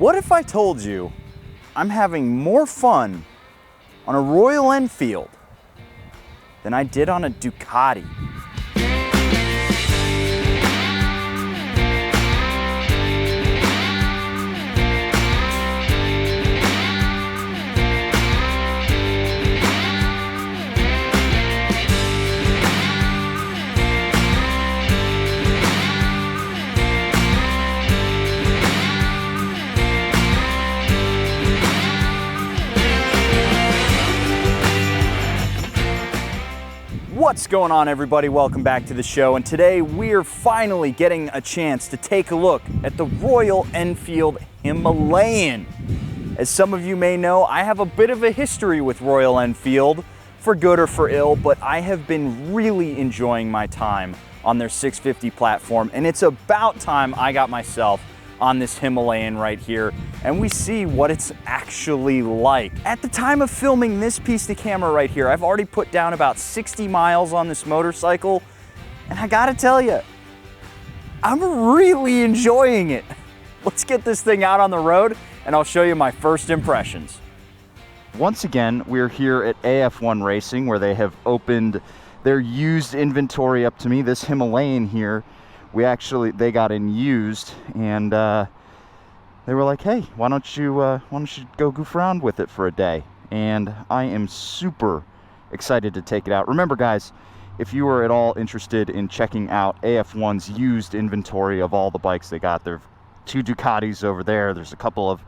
What if I told you I'm having more fun on a Royal Enfield than I did on a Ducati? What's going on, everybody? Welcome back to the show, and today we're finally getting a chance to take a look at the Royal Enfield Himalayan. As some of you may know, I have a bit of a history with Royal Enfield, for good or for ill, but I have been really enjoying my time on their 650 platform, and it's about time I got myself on this Himalayan right here, and we see what it's actually like. At the time of filming this piece of camera right here, I've already put down about 60 miles on this motorcycle, and I gotta tell you, I'm really enjoying it. Let's get this thing out on the road, and I'll show you my first impressions. Once again, we're here at AF1 Racing, where they have opened their used inventory up to me. This Himalayan here, they got in used, and they were like, hey, why don't you go goof around with it for a day? And I am super excited to take it out. Remember, guys, if you are at all interested in checking out AF1's used inventory of all the bikes they got, there are 2 Ducatis over there, there's a couple of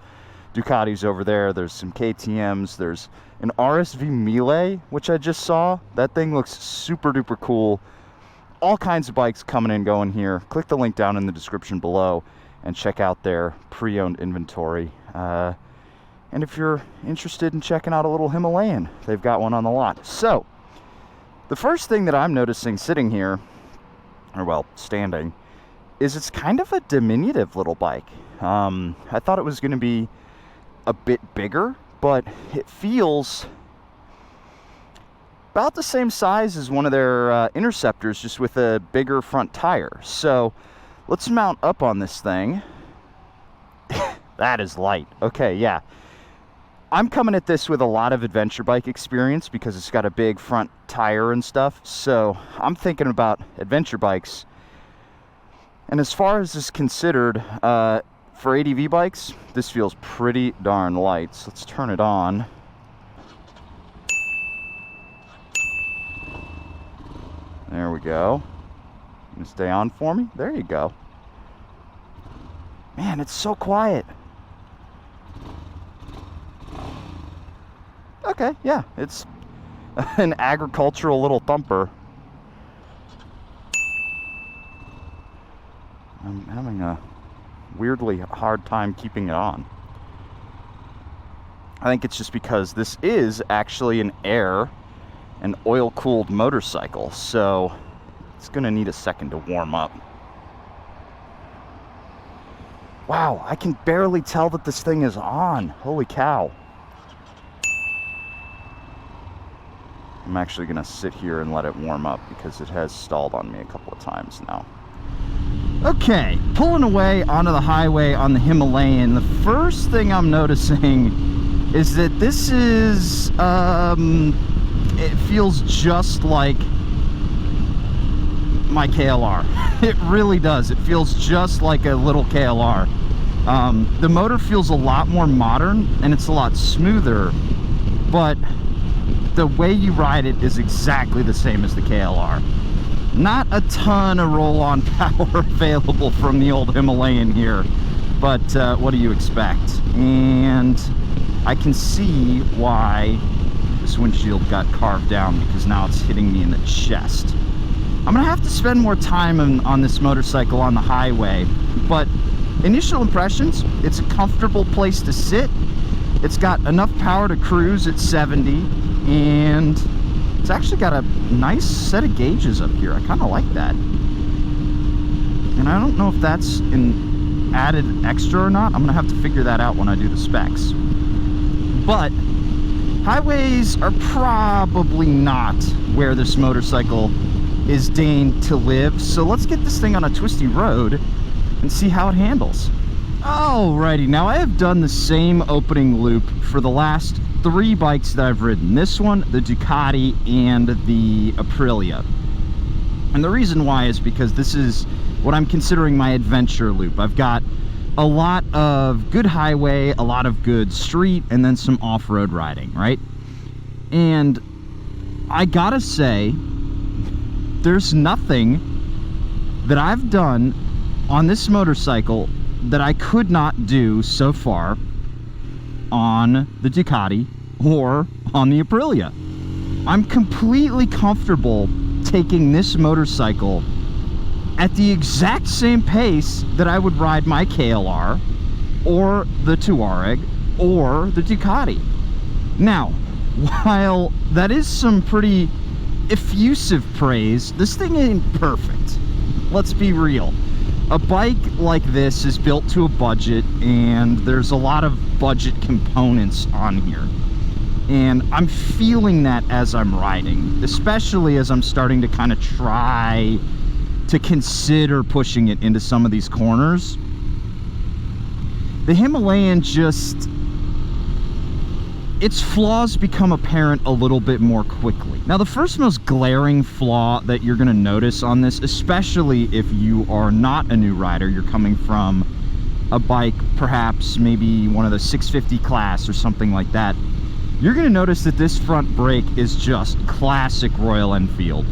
Ducatis over there, there's some KTMs, there's an RSV Melee, which I just saw. That thing looks super duper cool. All kinds of bikes coming and going here. Click the link down in the description below and check out their pre-owned inventory. And if you're interested in checking out a little Himalayan, they've got one on the lot. So, the first thing that I'm noticing sitting here, or well, standing, is it's kind of a diminutive little bike. I thought it was going to be a bit bigger, but it feels about the same size as one of their Interceptors, just with a bigger front tire. So let's mount up on this thing. That is light. Okay, yeah. I'm coming at this with a lot of adventure bike experience because it's got a big front tire and stuff. So I'm thinking about adventure bikes. And as far as is considered, for ADV bikes, this feels pretty darn light. So let's turn it on. There we go. You stay on for me? There you go. Man, it's so quiet. Okay, yeah, it's an agricultural little thumper. I'm having a weirdly hard time keeping it on. I think it's just because this is actually an oil-cooled motorcycle, so it's gonna need a second to warm up. Wow, I can barely tell that this thing is on. Holy cow. I'm actually gonna sit here and let it warm up because it has stalled on me a couple of times now. Okay, pulling away onto the highway on the Himalayan, the first thing I'm noticing is that this is, it feels just like my KLR. It really does. It feels just like a little KLR. The motor feels a lot more modern and it's a lot smoother, but the way you ride it is exactly the same as the KLR. Not a ton of roll-on power available from the old Himalayan here, but what do you expect? And I can see why this windshield got carved down, because now it's hitting me in the chest. I'm gonna have to spend more time on this motorcycle on the highway, but initial impressions, it's a comfortable place to sit. It's got enough power to cruise at 70, and it's actually got a nice set of gauges up here. I kind of like that. And I don't know if that's an added extra or not. I'm gonna have to figure that out when I do the specs. But highways are probably not where this motorcycle is deigned to live. So let's get this thing on a twisty road and see how it handles. Alrighty, now I have done the same opening loop for the last 3 bikes that I've ridden. This one, the Ducati, and the Aprilia. And the reason why is because this is what I'm considering my adventure loop. I've got a lot of good highway, a lot of good street, and then some off-road riding, right? And I gotta say, there's nothing that I've done on this motorcycle that I could not do so far on the Ducati or on the Aprilia. I'm completely comfortable taking this motorcycle at the exact same pace that I would ride my KLR or the Touareg or the Ducati. Now, while that is some pretty effusive praise, this thing ain't perfect. Let's be real. A bike like this is built to a budget, and there's a lot of budget components on here. And I'm feeling that as I'm riding, especially as I'm starting to kind of try to consider pushing it into some of these corners. The Himalayan just, its flaws become apparent a little bit more quickly. Now, the first most glaring flaw that you're going to notice on this, especially if you are not a new rider, you're coming from a bike, perhaps maybe one of the 650 class or something like that, you're going to notice that this front brake is just classic Royal Enfield.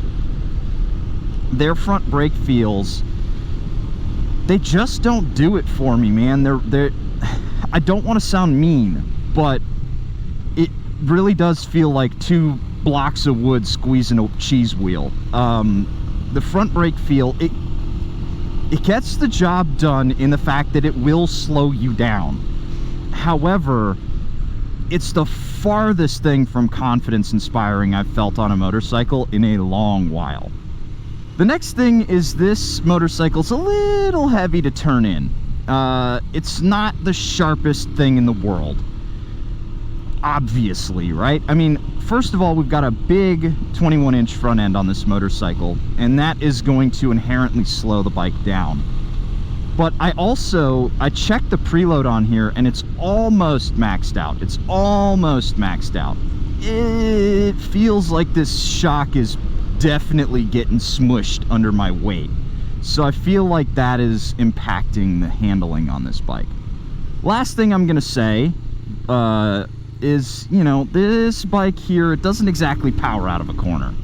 Their front brake feels, they just don't do it for me, man. They're I don't want to sound mean, but it really does feel like 2 blocks of wood squeezing a cheese wheel. The front brake feel, it gets the job done in the fact that it will slow you down. However, it's the farthest thing from confidence inspiring I've felt on a motorcycle in a long while. The next thing is this motorcycle's a little heavy to turn in. It's not the sharpest thing in the world, obviously, right? I mean, first of all, we've got a big 21-inch front end on this motorcycle, and that is going to inherently slow the bike down. But I checked the preload on here, and it's almost maxed out. It's almost maxed out. It feels like this shock is definitely getting smushed under my weight. So I feel like that is impacting the handling on this bike. Last thing I'm gonna say is, you know, this bike here, it doesn't exactly power out of a corner.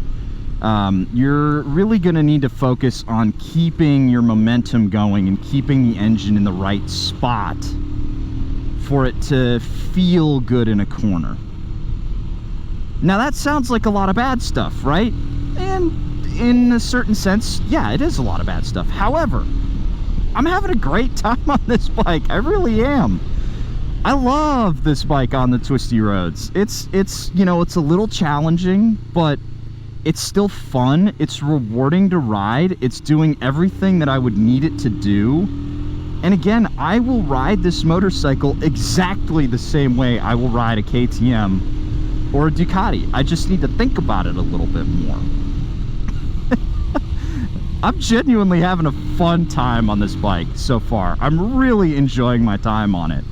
You're really gonna need to focus on keeping your momentum going and keeping the engine in the right spot for it to feel good in a corner. Now that sounds like a lot of bad stuff, right? And in a certain sense, yeah, it is a lot of bad stuff. However, I'm having a great time on this bike. I really am. I love this bike on the twisty roads. It's you know, it's a little challenging, but it's still fun. It's rewarding to ride. It's doing everything that I would need it to do. And again, I will ride this motorcycle exactly the same way I will ride a KTM or a Ducati. I just need to think about it a little bit more. I'm genuinely having a fun time on this bike so far. I'm really enjoying my time on it.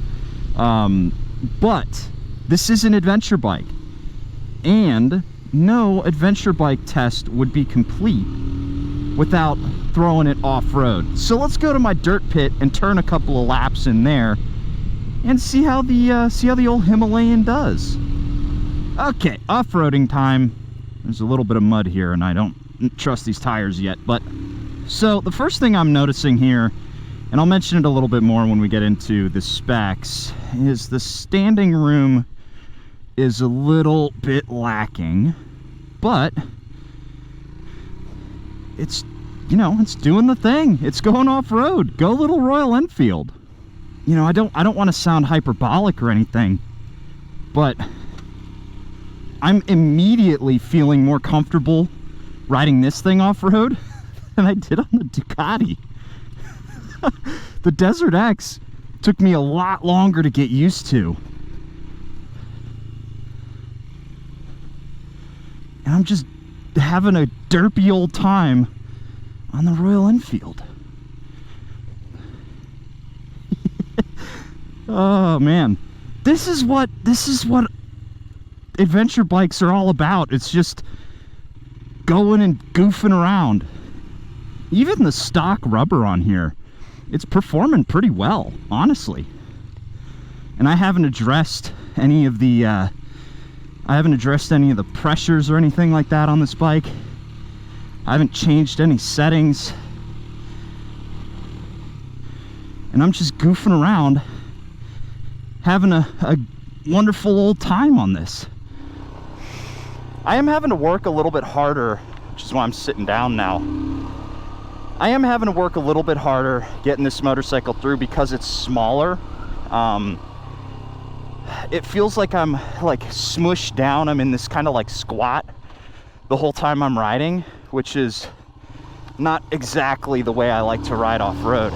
But this is an adventure bike, and no adventure bike test would be complete without throwing it off-road. So let's go to my dirt pit and turn a couple of laps in there and see how the old Himalayan does. Okay, off-roading time. There's a little bit of mud here, and I don't trust these tires yet. But so the first thing I'm noticing here, and I'll mention it a little bit more when we get into the specs, is the standing room is a little bit lacking, but it's, you know, it's doing the thing. It's going off-road. Go little Royal Enfield. You know, I don't want to sound hyperbolic or anything, but I'm immediately feeling more comfortable riding this thing off-road than I did on the Ducati. The Desert X took me a lot longer to get used to. And I'm just having a derpy old time on the Royal Enfield. Oh man, this is what adventure bikes are all about. It's just going and goofing around. Even the stock rubber on here, it's performing pretty well, honestly. And I haven't addressed any of the pressures or anything like that on this bike. I haven't changed any settings. And I'm just goofing around, having a wonderful old time on this. I am having to work a little bit harder, which is why I'm sitting down now. I am having to work a little bit harder getting this motorcycle through because it's smaller. It feels like I'm like smushed down. I'm in this kind of like squat the whole time I'm riding, which is not exactly the way I like to ride off-road.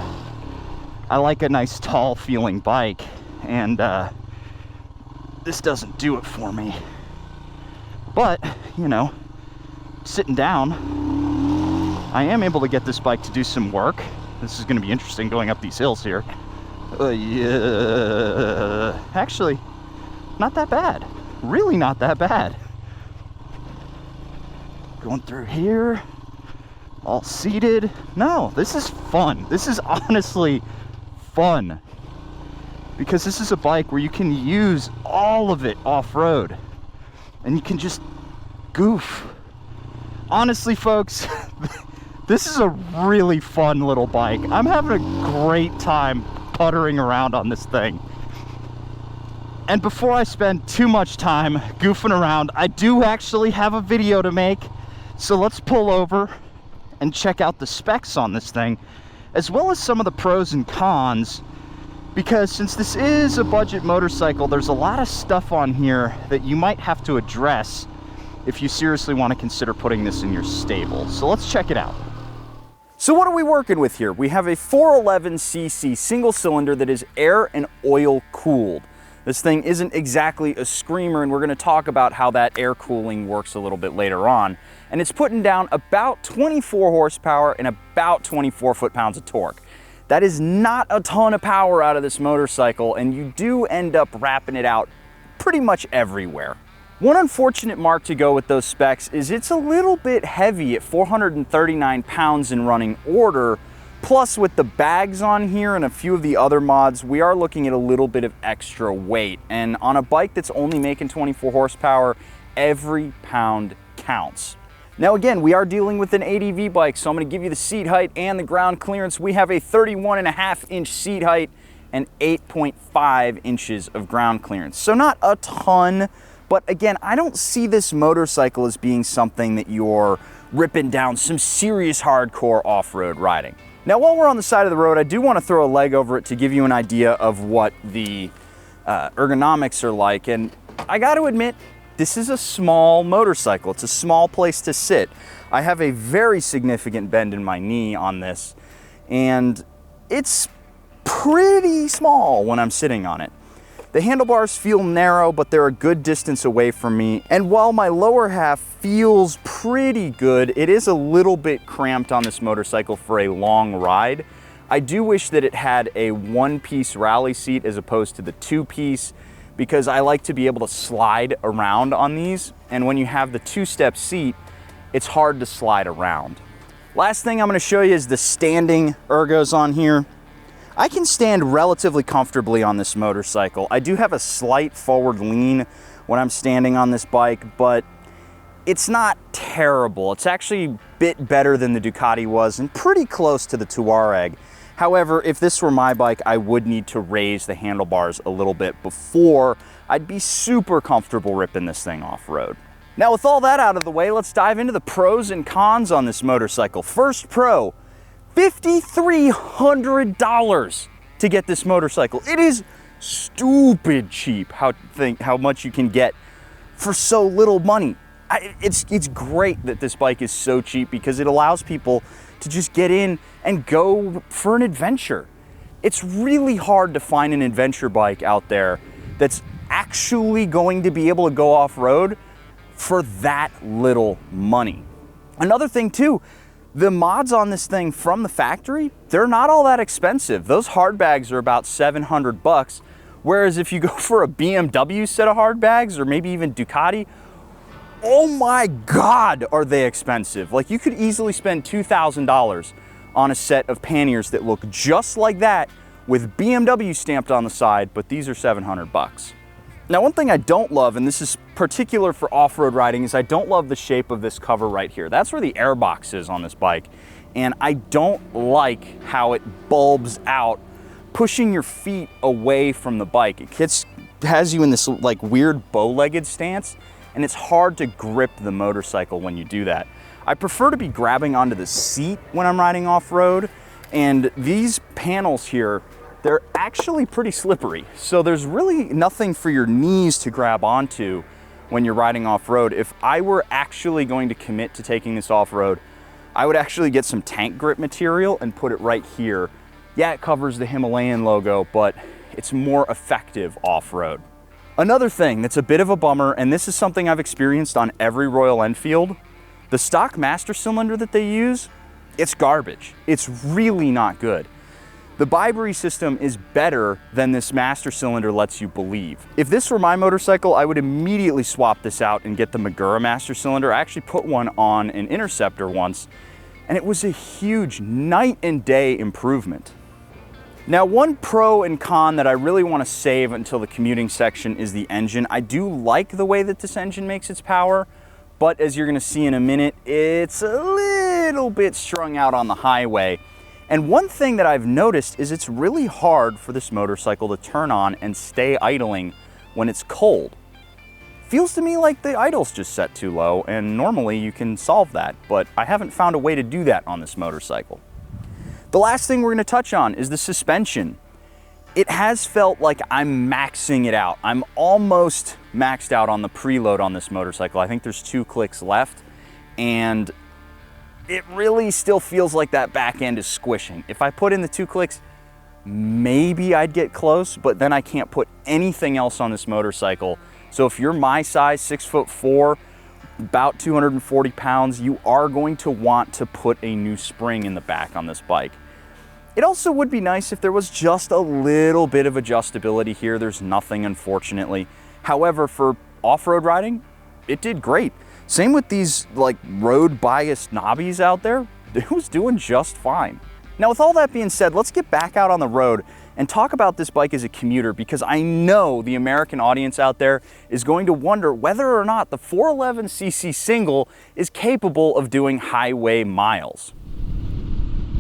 I like a nice tall feeling bike, and this doesn't do it for me. But, you know, sitting down, I am able to get this bike to do some work. This is going to be interesting going up these hills here. Yeah. Actually, not that bad. Really not that bad. Going through here, all seated. No, this is fun. This is honestly fun, because this is a bike where you can use all of it off-road and you can just goof. Honestly, folks, this is a really fun little bike. I'm having a great time puttering around on this thing. And before I spend too much time goofing around, I do actually have a video to make. So let's pull over and check out the specs on this thing, as well as some of the pros and cons, because since this is a budget motorcycle, there's a lot of stuff on here that you might have to address if you seriously want to consider putting this in your stable. So let's check it out. So what are we working with here? We have a 411cc single cylinder that is air and oil cooled. This thing isn't exactly a screamer, and we're going to talk about how that air cooling works a little bit later on. And it's putting down about 24 horsepower and about 24 foot-pounds of torque. That is not a ton of power out of this motorcycle, and you do end up wrapping it out pretty much everywhere. One unfortunate mark to go with those specs is it's a little bit heavy at 439 pounds in running order. Plus, with the bags on here and a few of the other mods, we are looking at a little bit of extra weight. And on a bike that's only making 24 horsepower, every pound counts. Now again, we are dealing with an ADV bike, so I'm going to give you the seat height and the ground clearance. We have a 31.5-inch seat height and 8.5 inches of ground clearance. So not a ton, but again, I don't see this motorcycle as being something that you're ripping down some serious hardcore off-road riding. Now, while we're on the side of the road, I do want to throw a leg over it to give you an idea of what the ergonomics are like. And I got to admit, this is a small motorcycle. It's a small place to sit. I have a very significant bend in my knee on this, and it's pretty small when I'm sitting on it. The handlebars feel narrow, but they're a good distance away from me. And while my lower half feels pretty good, it is a little bit cramped on this motorcycle for a long ride. I do wish that it had a one-piece rally seat as opposed to the two-piece, because I like to be able to slide around on these. And when you have the two-step seat, it's hard to slide around. Last thing I'm going to show you is the standing ergos on here. I can stand relatively comfortably on this motorcycle. I do have a slight forward lean when I'm standing on this bike, but it's not terrible. It's actually a bit better than the Ducati was and pretty close to the Touareg. However, if this were my bike, I would need to raise the handlebars a little bit before I'd be super comfortable ripping this thing off-road. Now, with all that out of the way, let's dive into the pros and cons on this motorcycle. First pro, $5,300 to get this motorcycle. It is stupid cheap how much you can get for so little money. It's great that this bike is so cheap because it allows people to just get in and go for an adventure. It's really hard to find an adventure bike out there that's actually going to be able to go off-road for that little money. Another thing too, the mods on this thing from the factory, they're not all that expensive. Those hard bags are about $700, Whereas if you go for a BMW set of hard bags, or maybe even Ducati, oh my God, are they expensive. Like, you could easily spend $2,000 on a set of panniers that look just like that with BMW stamped on the side, but these are 700 bucks. Now, one thing I don't love, and this is particular for off-road riding, is I don't love the shape of this cover right here. That's where the air box is on this bike. And I don't like how it bulbs out, pushing your feet away from the bike. It has you in this like weird bow-legged stance, and it's hard to grip the motorcycle when you do that. I prefer to be grabbing onto the seat when I'm riding off-road, and these panels here, they're actually pretty slippery. So there's really nothing for your knees to grab onto when you're riding off-road. If I were actually going to commit to taking this off-road, I would actually get some tank grip material and put it right here. Yeah, it covers the Himalayan logo, but it's more effective off-road. Another thing that's a bit of a bummer, and this is something I've experienced on every Royal Enfield, the stock master cylinder that they use, it's garbage. It's really not good. The Bibury system is better than this master cylinder lets you believe. If this were my motorcycle, I would immediately swap this out and get the Magura master cylinder. I actually put one on an Interceptor once, and it was a huge night and day improvement. Now, one pro and con that I really want to save until the commuting section is the engine. I do like the way that this engine makes its power, but as you're going to see in a minute, it's a little bit strung out on the highway. And one thing that I've noticed is it's really hard for this motorcycle to turn on and stay idling when it's cold. Feels to me like the idle's just set too low, and normally you can solve that, but I haven't found a way to do that on this motorcycle. The last thing we're going to touch on is the suspension. It has felt like I'm maxing it out. I'm almost maxed out on the preload on this motorcycle. I think there's 2 clicks left, and it really still feels like that back end is squishing. If I put in the 2 clicks, maybe I'd get close, but then I can't put anything else on this motorcycle. So if you're my size, 6'4", about 240 pounds, you are going to want to put a new spring in the back on this bike. It also would be nice if there was just a little bit of adjustability here. There's nothing, unfortunately. However, for off-road riding, it did great. Same with these like road biased knobbies out there. It was doing just fine. Now, with all that being said, let's get back out on the road and talk about this bike as a commuter, because I know the American audience out there is going to wonder whether or not the 411cc single is capable of doing highway miles.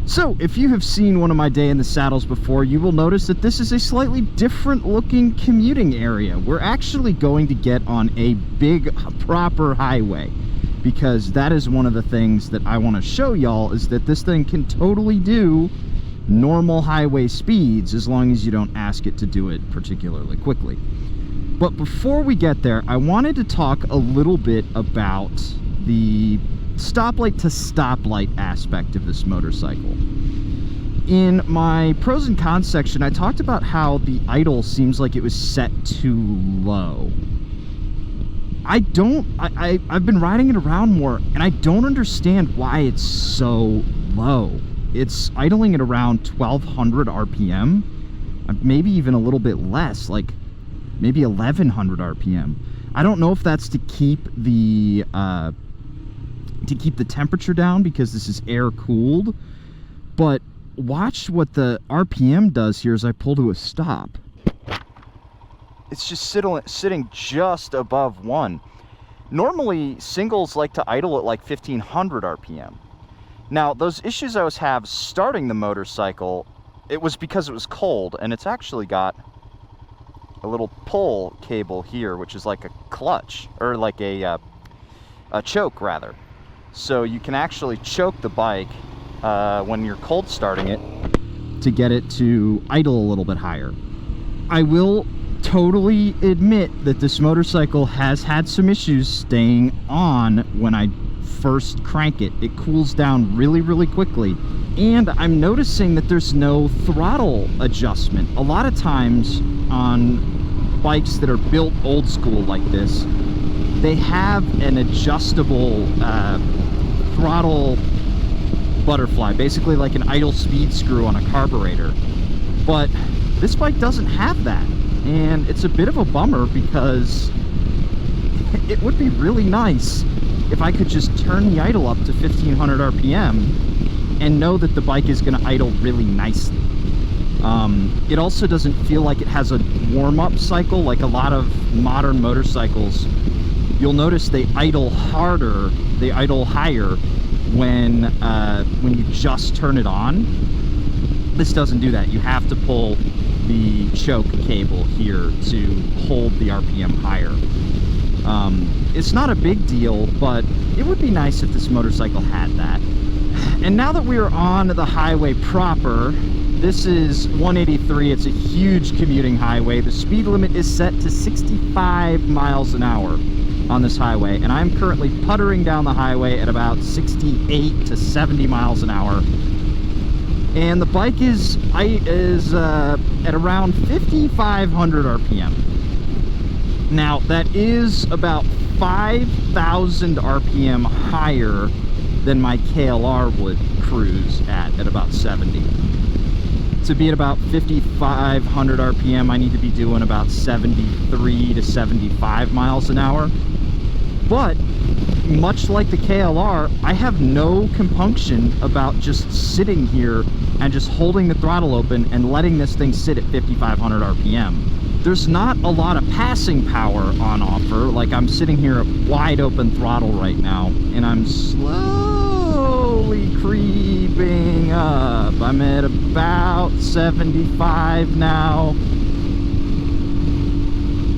So, if you have seen one of my day in the saddles before, you will notice that this is a slightly different looking commuting area. We're actually going to get on a big, proper highway, because that is one of the things that I want to show y'all, is that this thing can totally do normal highway speeds as long as you don't ask it to do it particularly quickly. But before we get there, I wanted to talk a little bit about the stoplight to stoplight aspect of this motorcycle. In my pros and cons section, I talked about how the idle seems like it was set too low. I've been riding it around more, and I don't understand why it's so low. It's idling at around 1200 RPM, maybe even a little bit less, like maybe 1100 RPM. I don't know if that's to keep the temperature down, because this is air cooled, but watch what the RPM does here as I pull to a stop. It's just sitting just above 1. Normally, singles like to idle at like 1500 RPM. Now, those issues I was having starting the motorcycle, it was because it was cold, and it's actually got a little pull cable here, which is like a clutch, or like a choke rather. So you can actually choke the bike when you're cold starting it to get it to idle a little bit higher. I will totally admit that this motorcycle has had some issues staying on when I first crank it. It cools down really, really quickly. And I'm noticing that there's no throttle adjustment. A lot of times on bikes that are built old school like this, they have an adjustable throttle butterfly, basically like an idle speed screw on a carburetor. But this bike doesn't have that. and it's a bit of a bummer because it would be really nice if I could just turn the idle up to 1500 RPM and know that the bike is going to idle really nicely. It also doesn't feel like it has a warm-up cycle like a lot of modern motorcycles. You'll notice they idle harder, they idle higher when you just turn it on. This doesn't do that. You have to pull the choke cable here to hold the RPM higher. It's not a big deal, but it would be nice if this motorcycle had that. And now that we are on the highway proper, this is 183. It's a huge commuting highway. The speed limit is set to 65 miles an hour on this highway, and I'm currently puttering down the highway at about 68 to 70 miles an hour. And the bike is at around 5,500 RPM. Now, that is about 5,000 RPM higher than my KLR would cruise at about 70. To be at about 5,500 RPM, I need to be doing about 73 to 75 miles an hour. But, much like the KLR, I have no compunction about just sitting here and just holding the throttle open and letting this thing sit at 5,500 RPM. There's not a lot of passing power on offer. Like, I'm sitting here at wide open throttle right now, and I'm slowly creeping up. I'm at about 75 now.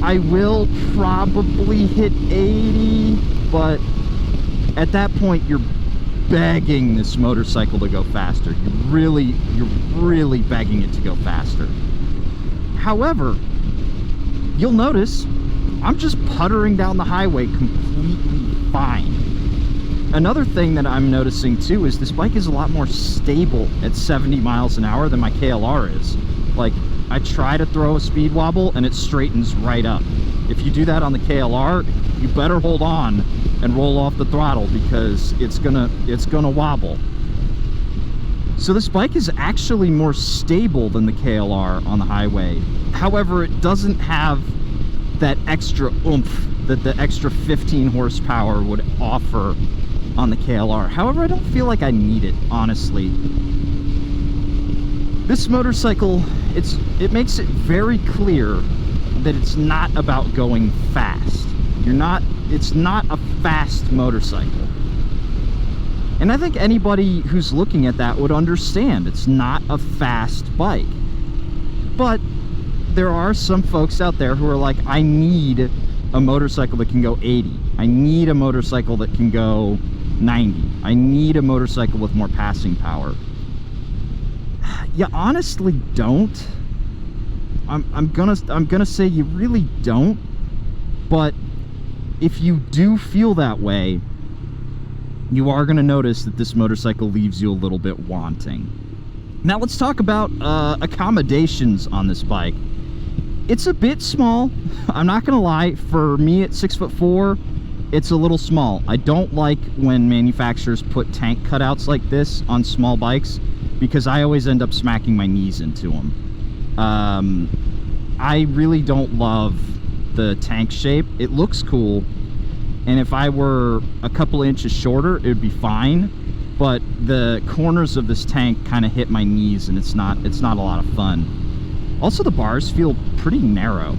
I will probably hit 80, but at that point you're begging this motorcycle to go faster. You're really begging it to go faster. However, you'll notice I'm just puttering down the highway completely fine. Another thing that I'm noticing too is this bike is a lot more stable at 70 miles an hour than my KLR is. Like, I try to throw a speed wobble and it straightens right up. If you do that on the KLR, you better hold on and roll off the throttle because it's gonna wobble. So this bike is actually more stable than the KLR on the highway. However, it doesn't have that extra oomph that the extra 15 horsepower would offer on the KLR. However, I don't feel like I need it, honestly. This motorcycle, it makes it very clear that it's not about going fast. It's not a fast motorcycle. And I think anybody who's looking at that would understand it's not a fast bike. But there are some folks out there who are like, I need a motorcycle that can go 80. I need a motorcycle that can go 90. I need a motorcycle with more passing power. You honestly don't. I'm gonna say you really don't. But if you do feel that way, you are gonna notice that this motorcycle leaves you a little bit wanting. Now let's talk about accommodations on this bike. It's a bit small. I'm not gonna lie. For me at 6'4", it's a little small. I don't like when manufacturers put tank cutouts like this on small bikes because I always end up smacking my knees into them. I really don't love the tank shape. It looks cool, and if I were a couple inches shorter, it would be fine. But the corners of this tank kind of hit my knees, and it's not a lot of fun. Also, the bars feel pretty narrow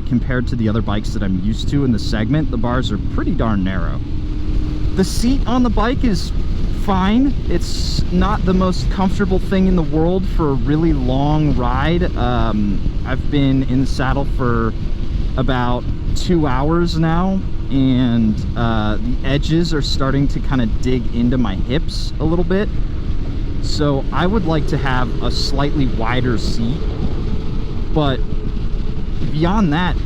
compared to the other bikes that I'm used to in the segment. The bars are pretty darn narrow. The seat on the bike is fine. It's not the most comfortable thing in the world for a really long ride. I've been in the saddle for about 2 hours now, and the edges are starting to kind of dig into my hips a little bit. So I would like to have a slightly wider seat, but beyond that,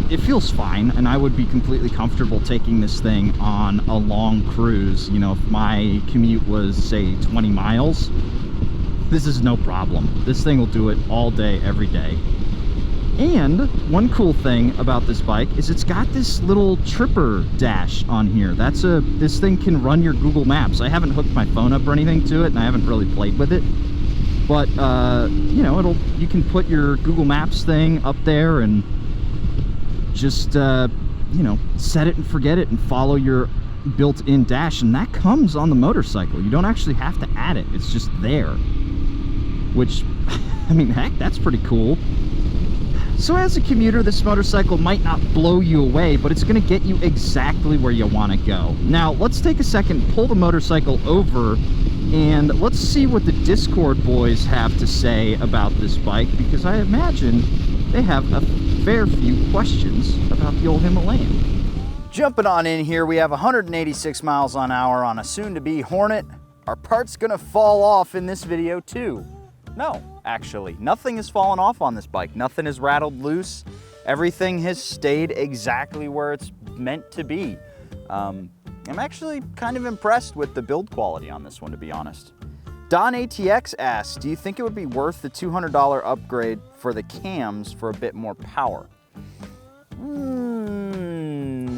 it feels fine, and I would be completely comfortable taking this thing on a long cruise. You know, if my commute was, say, 20 miles, this is no problem. This thing will do it all day, every day. And one cool thing about this bike is it's got this little tripper dash on here. This thing can run your Google Maps. I haven't hooked my phone up or anything to it, and I haven't really played with it. But you know, you can put your Google Maps thing up there and just you know, set it and forget it and follow your built-in dash, and that comes on the motorcycle. You don't actually have to add it, it's just there, which I mean, heck, that's pretty cool. So as a commuter, this motorcycle might not blow you away, but it's going to get you exactly where you want to go. Now, let's take a second, pull the motorcycle over, and let's see what the Discord boys have to say about this bike, because I imagine they have a fair few questions about the old Himalayan. Jumping on in here, we have 186 miles an hour on a soon-to-be Hornet. Our part's gonna fall off in this video too. No, actually, nothing has fallen off on this bike. Nothing has rattled loose. Everything has stayed exactly where it's meant to be. I'm actually kind of impressed with the build quality on this one, to be honest. Don ATX asks, do you think it would be worth the $200 upgrade for the cams for a bit more power?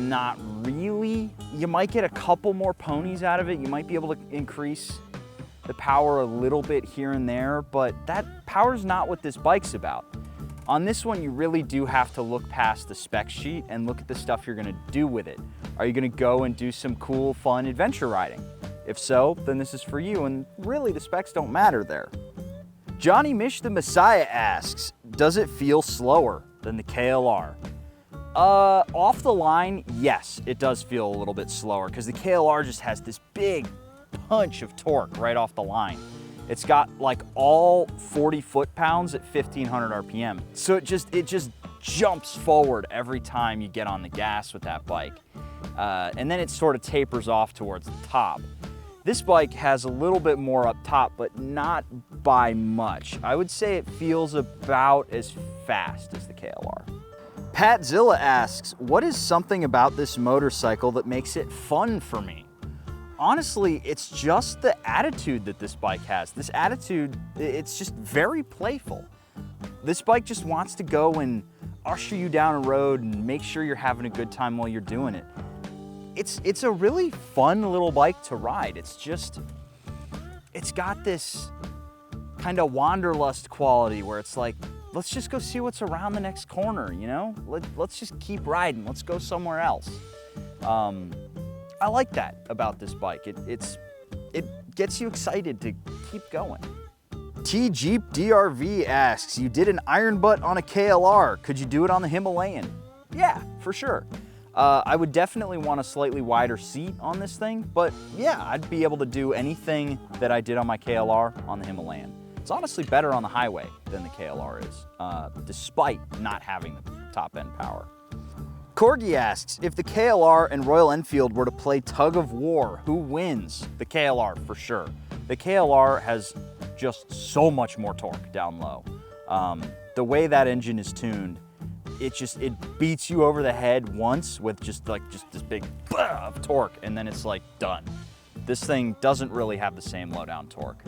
Not really. You might get a couple more ponies out of it. You might be able to increase the power a little bit here and there, but that power's not what this bike's about. On this one, you really do have to look past the spec sheet and look at the stuff you're gonna do with it. Are you gonna go and do some cool, fun adventure riding? If so, then this is for you, and really the specs don't matter there. Johnny Mish the Messiah asks, does it feel slower than the KLR? Off the line, yes, it does feel a little bit slower because the KLR just has this big punch of torque right off the line. It's got like all 40 foot-pounds at 1500 RPM. So it just jumps forward every time you get on the gas with that bike. And then it sort of tapers off towards the top. This bike has a little bit more up top, but not by much. I would say it feels about as fast as the KLR. Pat Zilla asks, what is something about this motorcycle that makes it fun for me? Honestly, it's just the attitude that this bike has. This attitude, it's just very playful. This bike just wants to go and usher you down a road and make sure you're having a good time while you're doing it. It's a really fun little bike to ride. It's got this kind of wanderlust quality where it's like, let's just go see what's around the next corner, you know? Let's just keep riding, let's go somewhere else. I like that about this bike. It gets you excited to keep going. T-Jeep DRV asks, you did an iron butt on a KLR. Could you do it on the Himalayan? Yeah, for sure. I would definitely want a slightly wider seat on this thing, but yeah, I'd be able to do anything that I did on my KLR on the Himalayan. It's honestly better on the highway than the KLR is, despite not having the top end power. Corgi asks, if the KLR and Royal Enfield were to play tug of war, who wins? The KLR, for sure. The KLR has just so much more torque down low. The way that engine is tuned, it beats you over the head once with just this big of torque, and then it's like done. This thing doesn't really have the same low down torque.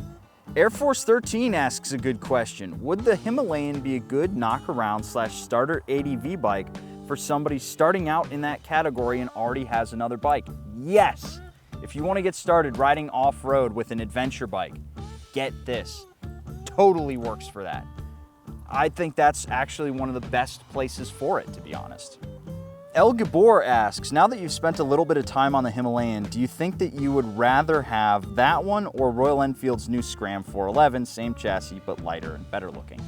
Air Force 13 asks a good question. Would the Himalayan be a good knock-around/starter ADV bike for somebody starting out in that category and already has another bike? Yes. If you want to get started riding off-road with an adventure bike, get this. Totally works for that. I think that's actually one of the best places for it, to be honest. El Gabor asks, now that you've spent a little bit of time on the Himalayan, do you think that you would rather have that one or Royal Enfield's new Scram 411, same chassis but lighter and better looking?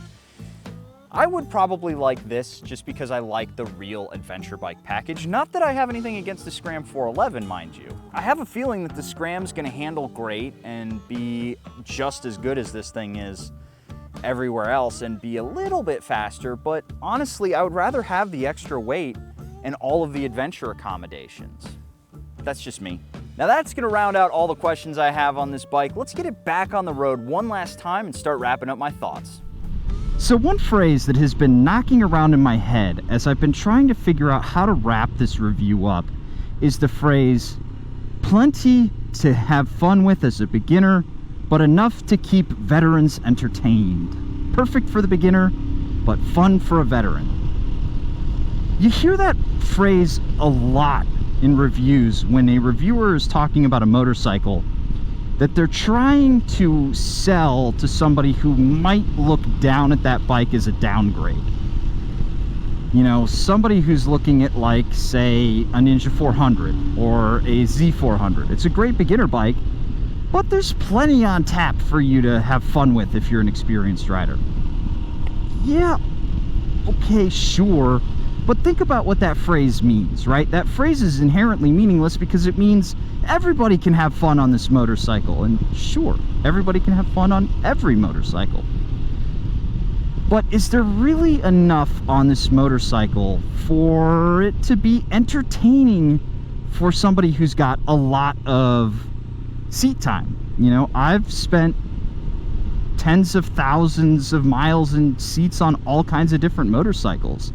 I would probably like this just because I like the real adventure bike package. Not that I have anything against the Scram 411, mind you. I have a feeling that the Scram's gonna handle great and be just as good as this thing is everywhere else and be a little bit faster, but honestly, I would rather have the extra weight and all of the adventure accommodations. That's just me. Now that's gonna round out all the questions I have on this bike. Let's get it back on the road one last time and start wrapping up my thoughts. So one phrase that has been knocking around in my head as I've been trying to figure out how to wrap this review up is the phrase, plenty to have fun with as a beginner, but enough to keep veterans entertained. Perfect for the beginner, but fun for a veteran. You hear that phrase a lot in reviews when a reviewer is talking about a motorcycle that they're trying to sell to somebody who might look down at that bike as a downgrade. You know, somebody who's looking at, like, say, a Ninja 400 or a Z400. It's a great beginner bike, but there's plenty on tap for you to have fun with if you're an experienced rider. Yeah, okay, sure, but think about what that phrase means, right? That phrase is inherently meaningless because it means everybody can have fun on this motorcycle. And sure, everybody can have fun on every motorcycle. But is there really enough on this motorcycle for it to be entertaining for somebody who's got a lot of seat time? You know, I've spent tens of thousands of miles in seats on all kinds of different motorcycles.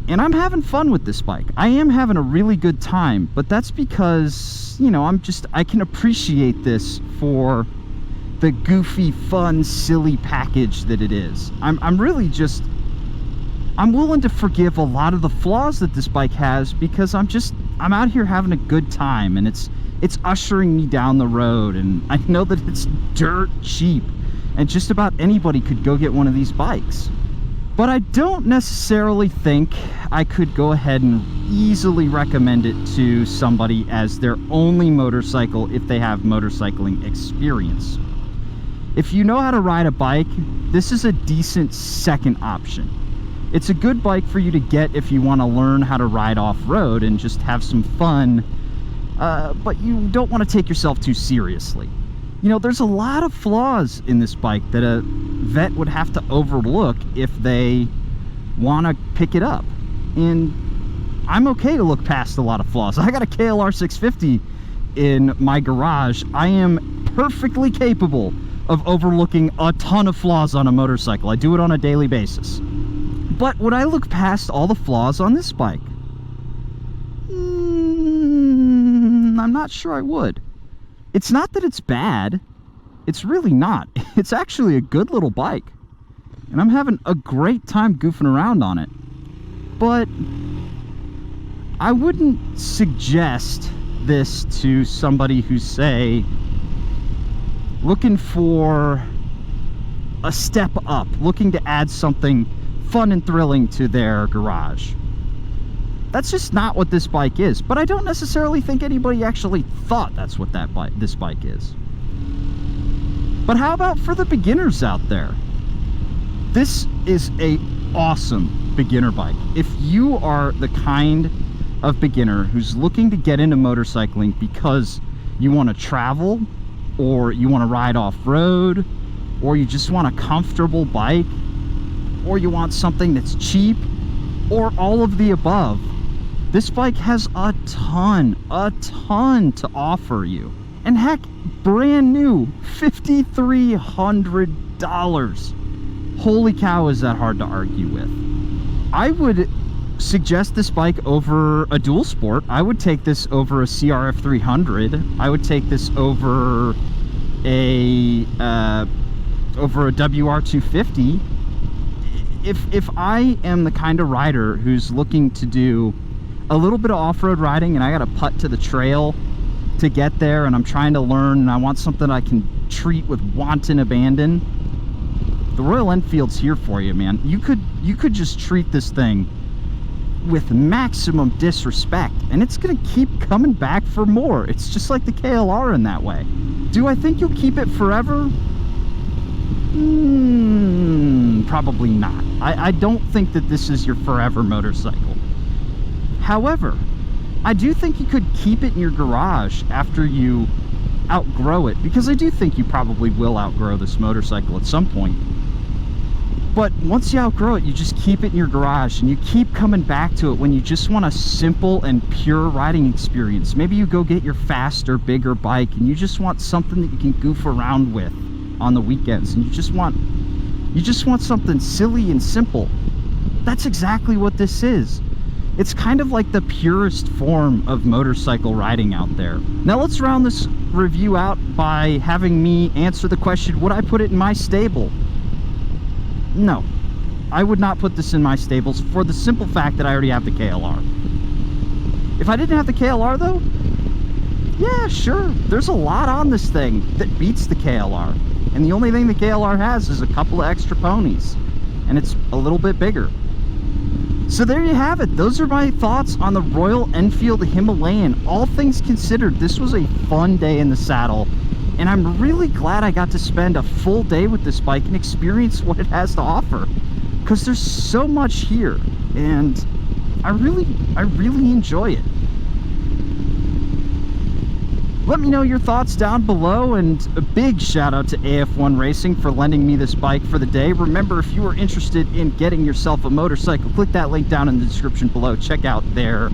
And I'm having fun with this bike. I am having a really good time, but that's because, you know, I can appreciate this for the goofy, fun, silly package that it is. I'm willing to forgive a lot of the flaws that this bike has because I'm out here having a good time, and it's ushering me down the road, and I know that it's dirt cheap and just about anybody could go get one of these bikes. But I don't necessarily think I could go ahead and easily recommend it to somebody as their only motorcycle if they have motorcycling experience. If you know how to ride a bike, this is a decent second option. It's a good bike for you to get if you want to learn how to ride off-road and just have some fun, but you don't want to take yourself too seriously. You know, there's a lot of flaws in this bike that a vet would have to overlook if they want to pick it up. And I'm okay to look past a lot of flaws. I got a KLR 650 in my garage. I am perfectly capable of overlooking a ton of flaws on a motorcycle. I do it on a daily basis. But would I look past all the flaws on this bike? I'm not sure I would. It's not that it's bad. It's really not. It's actually a good little bike. And I'm having a great time goofing around on it. But I wouldn't suggest this to somebody who's, say, looking for a step up, looking to add something fun and thrilling to their garage. That's just not what this bike is. But I don't necessarily think anybody actually thought that's what this bike is. But how about for the beginners out there? This is a awesome beginner bike. If you are the kind of beginner who's looking to get into motorcycling because you want to travel, or you want to ride off-road, or you just want a comfortable bike, or you want something that's cheap, or all of the above, this bike has a ton to offer you. And heck, brand new, $5,300. Holy cow, is that hard to argue with. I would suggest this bike over a dual sport. I would take this over a CRF 300. I would take this over a WR 250. If I am the kind of rider who's looking to do a little bit of off-road riding and I got to putt to the trail to get there, and I'm trying to learn, and I want something I can treat with wanton abandon, the Royal Enfield's here for you, man. You could just treat this thing with maximum disrespect, and it's gonna keep coming back for more. It's just like the KLR in that way. Do I think you'll keep it forever? Probably not. I don't think that this is your forever motorcycle. However, I do think you could keep it in your garage after you outgrow it, because I do think you probably will outgrow this motorcycle at some point. But once you outgrow it, you just keep it in your garage, and you keep coming back to it when you just want a simple and pure riding experience. Maybe you go get your faster, bigger bike, and you just want something that you can goof around with on the weekends, and you just want something silly and simple. That's exactly what this is. It's kind of like the purest form of motorcycle riding out there. Now let's round this review out by having me answer the question, would I put it in my stable? No, I would not put this in my stables for the simple fact that I already have the KLR. If I didn't have the KLR though, yeah, sure, there's a lot on this thing that beats the KLR. And the only thing the KLR has is a couple of extra ponies. And it's a little bit bigger. So there you have it. Those are my thoughts on the Royal Enfield Himalayan. All things considered, this was a fun day in the saddle. And I'm really glad I got to spend a full day with this bike and experience what it has to offer. Because there's so much here. And I really enjoy it. Let me know your thoughts down below, and a big shout out to AF1 Racing for lending me this bike for the day. Remember, if you are interested in getting yourself a motorcycle, click that link down in the description below. Check out their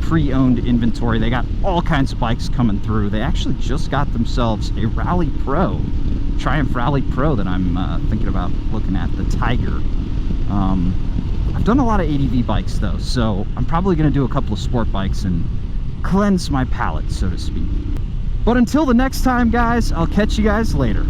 pre-owned inventory. They got all kinds of bikes coming through. They actually just got themselves a Rally Pro, Triumph Rally Pro, that I'm thinking about looking at, the Tiger. I've done a lot of ADV bikes though, so I'm probably going to do a couple of sport bikes and cleanse my palate, so to speak. But until the next time, guys, I'll catch you guys later.